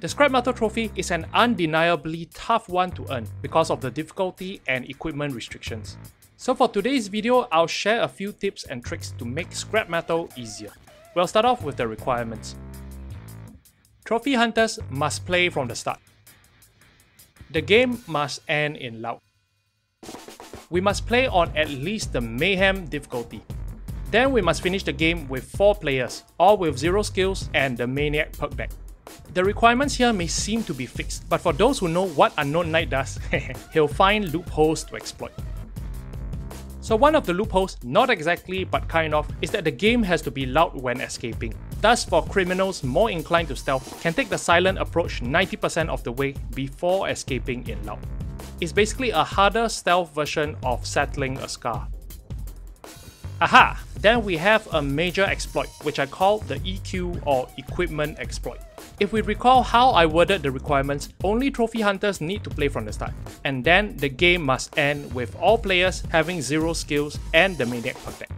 The Scrap Metal Trophy is an undeniably tough one to earn because of the difficulty and equipment restrictions. So for today's video, I'll share a few tips and tricks to make Scrap Metal easier. We'll start off with the requirements. Trophy hunters must play from the start. The game must end in loud. We must play on at least the Mayhem difficulty. Then we must finish the game with 4 players, all with 0 skills and the Maniac perk deck. The requirements here may seem to be fixed, but for those who know what Unknown Knight does, he'll find loopholes to exploit. So one of the loopholes, not exactly but kind of, is that the game has to be loud when escaping. Thus, for criminals more inclined to stealth, can take the silent approach 90% of the way before escaping in loud. It's basically a harder stealth version of settling a scar. Aha! Then we have a major exploit, which I call the EQ or Equipment Exploit. If we recall how I worded the requirements, only trophy hunters need to play from the start, and then the game must end with all players having 0 skills and the Maniac perk deck.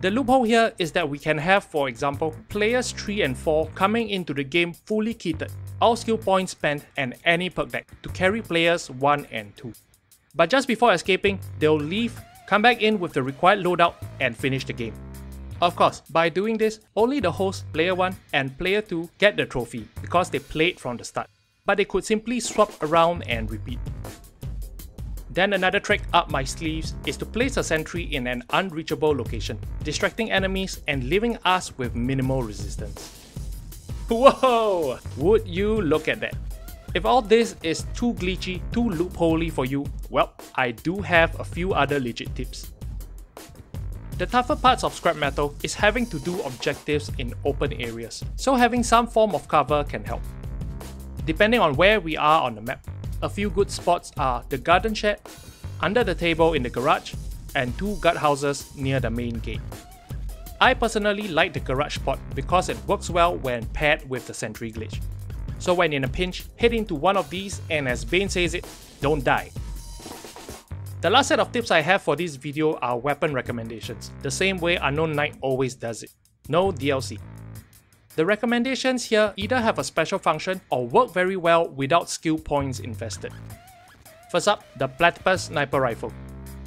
The loophole here is that we can have, for example, players 3 and 4 coming into the game fully kitted, all skill points spent and any perk deck to carry players 1 and 2. But just before escaping, they'll leave, come back in with the required loadout and finish the game. Of course, by doing this, only the host, player 1 and player 2 get the trophy because they played from the start, but they could simply swap around and repeat. Then another trick up my sleeves is to place a sentry in an unreachable location, distracting enemies and leaving us with minimal resistance. Whoa! Would you look at that? If all this is too glitchy, too loopholey for you, well, I do have a few other legit tips. The tougher parts of Scrap Metal is having to do objectives in open areas, so having some form of cover can help. Depending on where we are on the map, a few good spots are the garden shed, under the table in the garage, and 2 guard houses near the main gate. I personally like the garage spot because it works well when paired with the Sentry Glitch. So when in a pinch, head into one of these and as Bane says it, don't die. The last set of tips I have for this video are weapon recommendations, the same way Unknown Knight always does it. No DLC. The recommendations here either have a special function or work very well without skill points invested. First up, the Platypus Sniper Rifle.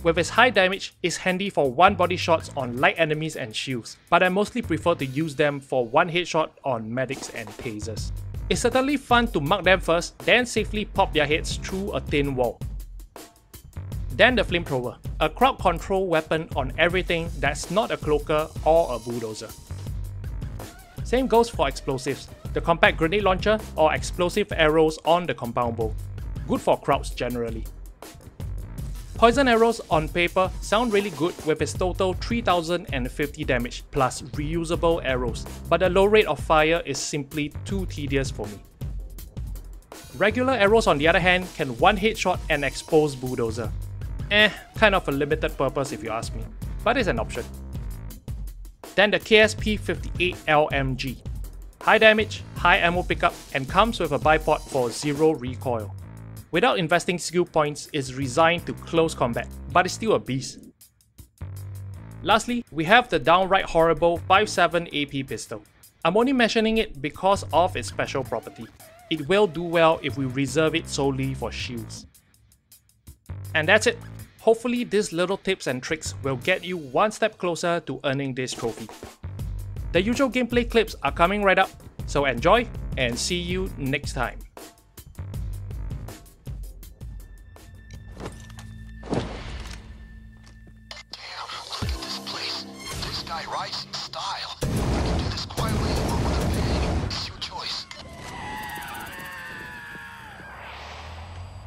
With its high damage, it's handy for one body shots on light enemies and shields, but I mostly prefer to use them for one headshot on medics and tasers. It's certainly fun to mark them first, then safely pop their heads through a thin wall. Then the Flamethrower, a crowd control weapon on everything that's not a cloaker or a bulldozer. Same goes for explosives, the compact grenade launcher or explosive arrows on the compound bow. Good for crowds generally. Poison arrows on paper sound really good with its total 3050 damage plus reusable arrows, but the low rate of fire is simply too tedious for me. Regular arrows on the other hand can one headshot and expose bulldozer. Kind of a limited purpose if you ask me, but it's an option. Then the KSP-58 LMG. High damage, high ammo pickup, and comes with a bipod for 0 recoil. Without investing skill points, it's resigned to close combat, but it's still a beast. Lastly, we have the downright horrible 5.7 AP pistol. I'm only mentioning it because of its special property. It will do well if we reserve it solely for shields. And that's it. Hopefully these little tips and tricks will get you one step closer to earning this trophy. The usual gameplay clips are coming right up, so enjoy and see you next time. Damn, look at this place. This guy rides in style. I can do this quietly or with a bang. It's your choice.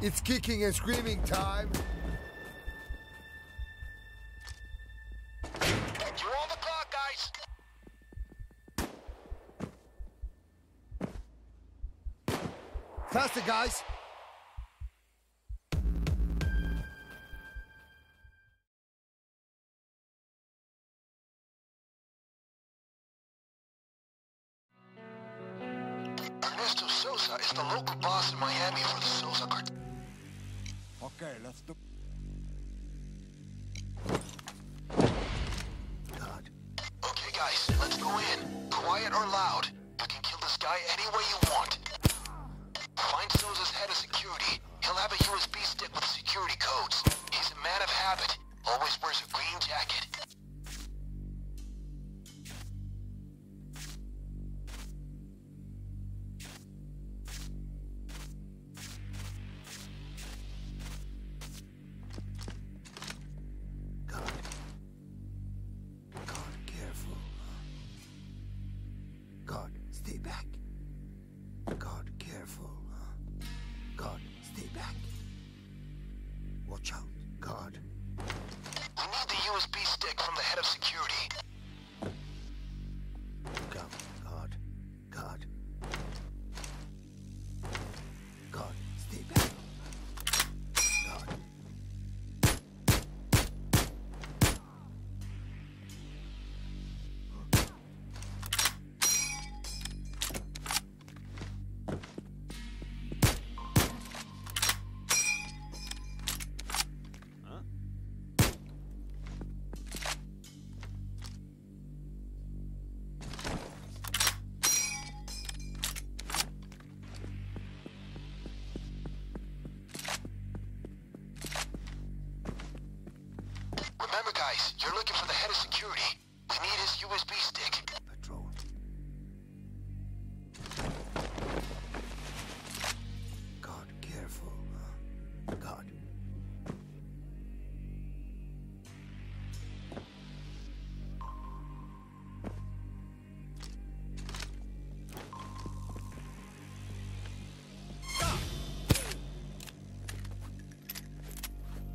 It's kicking and screaming time. You're on the clock, guys. Faster, guys. Ernesto Sosa is the local boss in Miami for the Sosa cartel. Okay, let's do. Okay, guys, let's go in. Quiet or loud. You can kill this guy any way you want. habit. Always wears a green jacket. God, careful. God, stay back. God, careful. God, stay back. Watch out, God. We need the USB stick from the head of security. Look out, God. God. God, stay back. God. Remember, guys, you're looking for the head of security. We need his USB stick. Patrol. God, careful. God.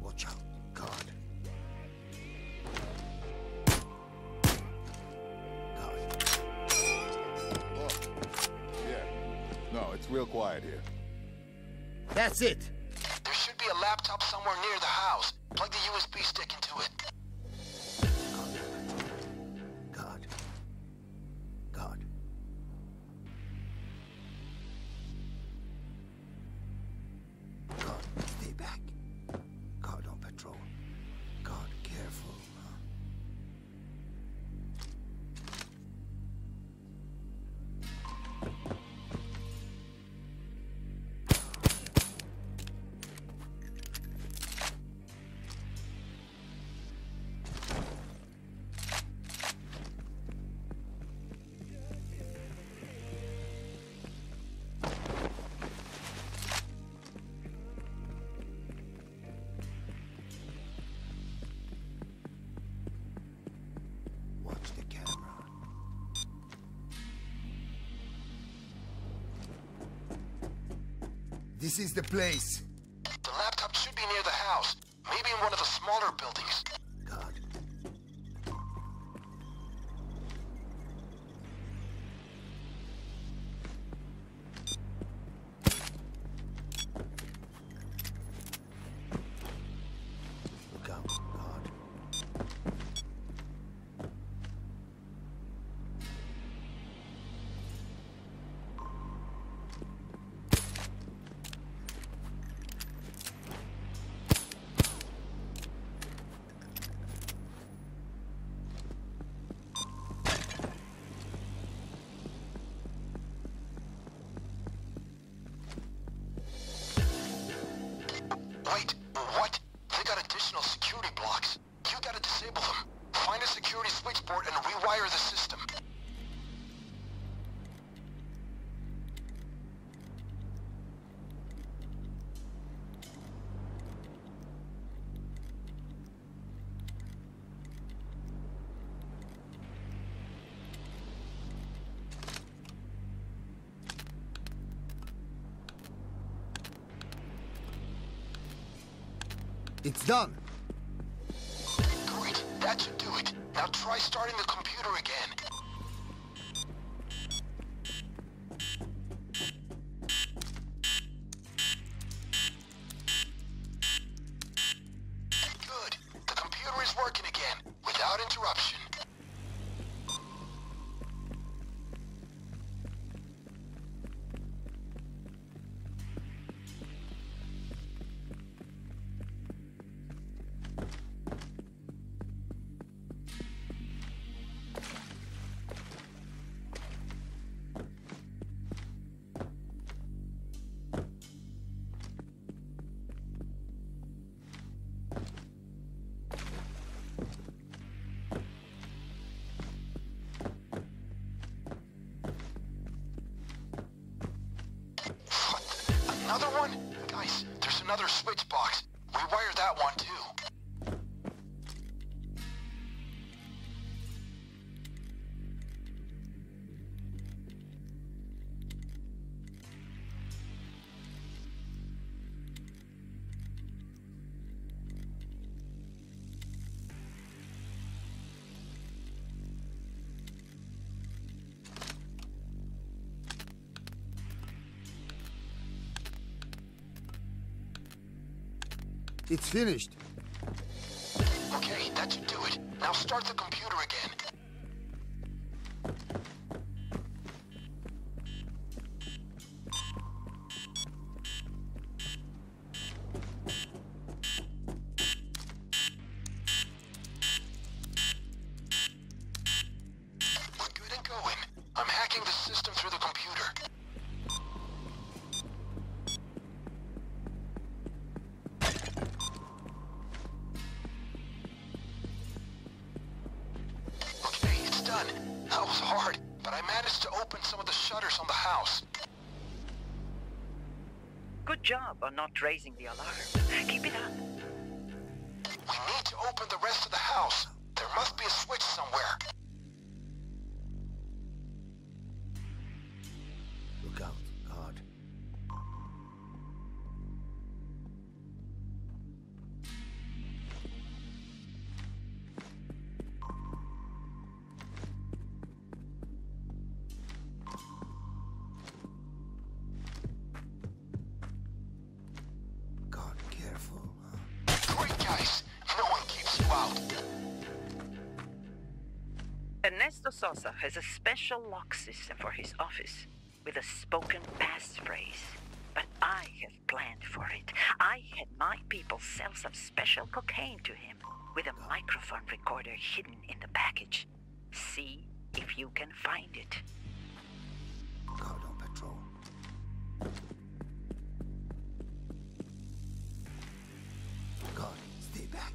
Watch out, God. Oh, yeah. No, it's real quiet here. That's it. There should be a laptop somewhere near the house. Plug the USB stick into it. God. God. God, stay back. God on patrol. God, careful. Watch the camera. This is the place. The laptop should be near the house. Maybe in one of the smaller buildings. God. Look out, God. Wait, what? They got additional security blocks. You gotta disable them. Find a security switchboard and rewire the system. It's done. Great, that should do it. Now try starting the computer again. Good. The computer is working again, without interruption. Rice, there's another switch box. Rewire that one too. It's finished. Okay, that should do it. Now start the computer again. We're good and going. I'm hacking the system through the computer. Done. That was hard, but I managed to open some of the shutters on the house. Good job on not raising the alarm. Keep it up. We need to open the rest of the house. There must be a switch somewhere. Look out, guard. God, careful, huh? Great guys. No one keeps you out. Ernesto Sosa has a special lock system for his office with a spoken passphrase. But I have planned for it. I had my people sell some special cocaine to him with a microphone recorder hidden in the package. See if you can find it. Guard on patrol. Guard, stay back.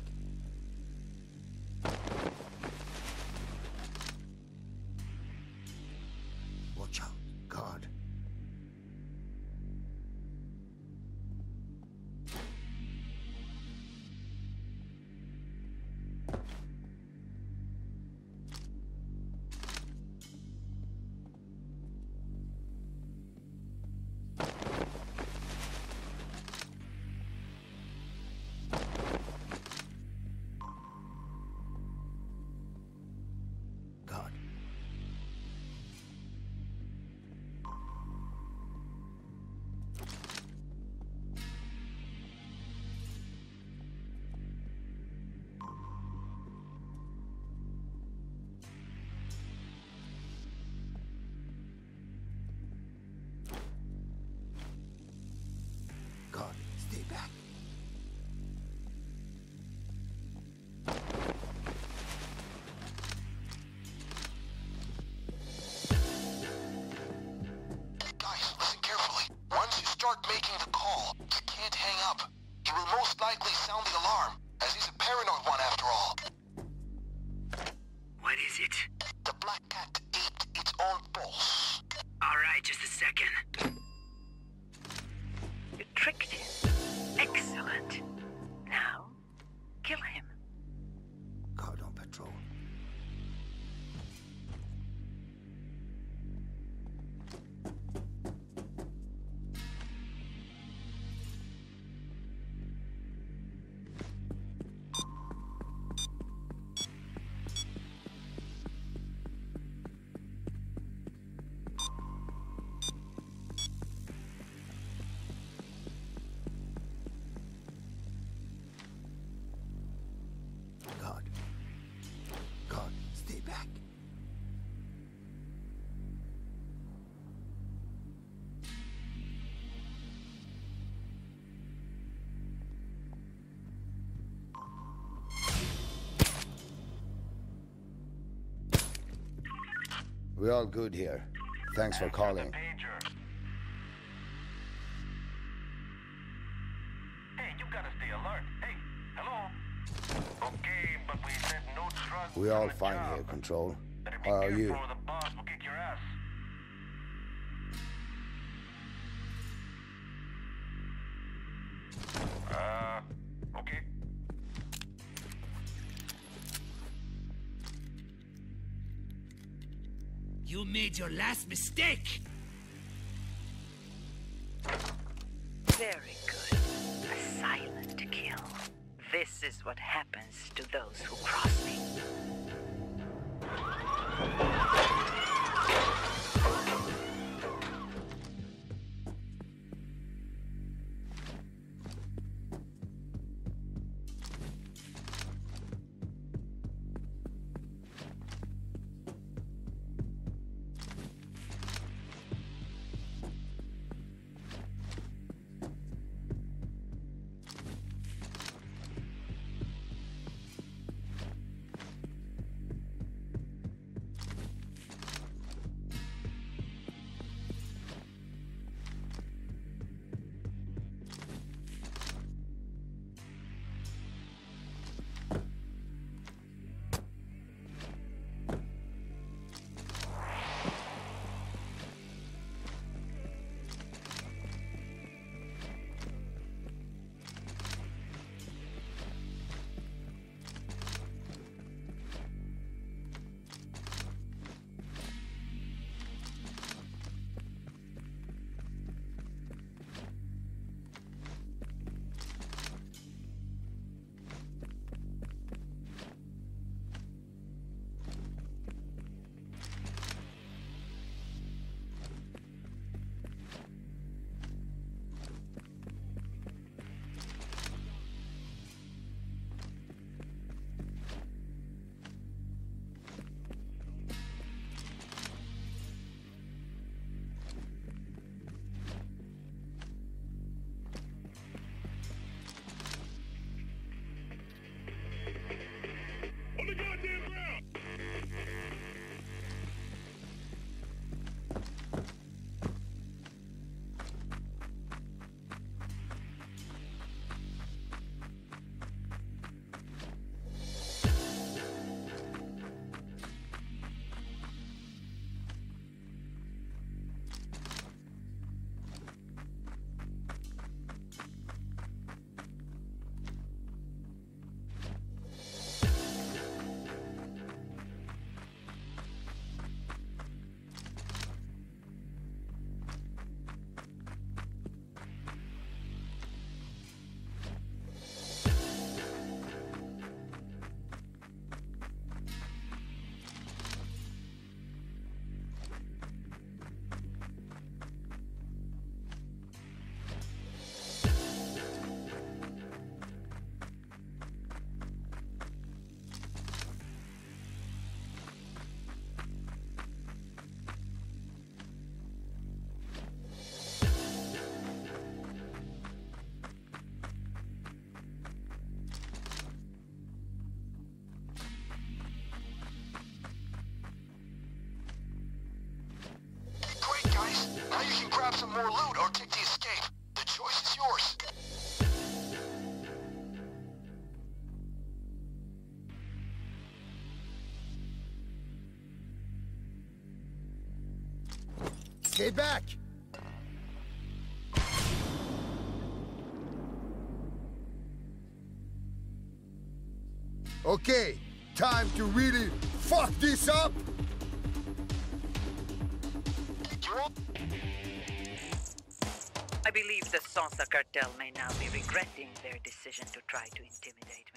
Watch out, guard. Guard. Guard, stay back. Guys, listen carefully. Once you start making the call, you can't hang up. He will most likely sound the alarm, as he's a paranoid one after all. What is it? The black cat ate its own pulse. All right, just a second. You tricked him. Excellent. Now, kill him. Guard on patrol. Guard. Guard, stay back. We're all good here. Thanks for calling. Hey, you gotta stay alert. Hey, hello? Okay, but we said no drugs. We're all on the fine job. here, Control. Better be How are careful you? or the boss will kick your ass. You made your last mistake! Very good. A silent kill. This is what happens to those who cross me. Now you can grab some more loot or take the escape. The choice is yours. Stay back! Okay, time to really fuck this up! I believe the Salsa cartel may now be regretting their decision to try to intimidate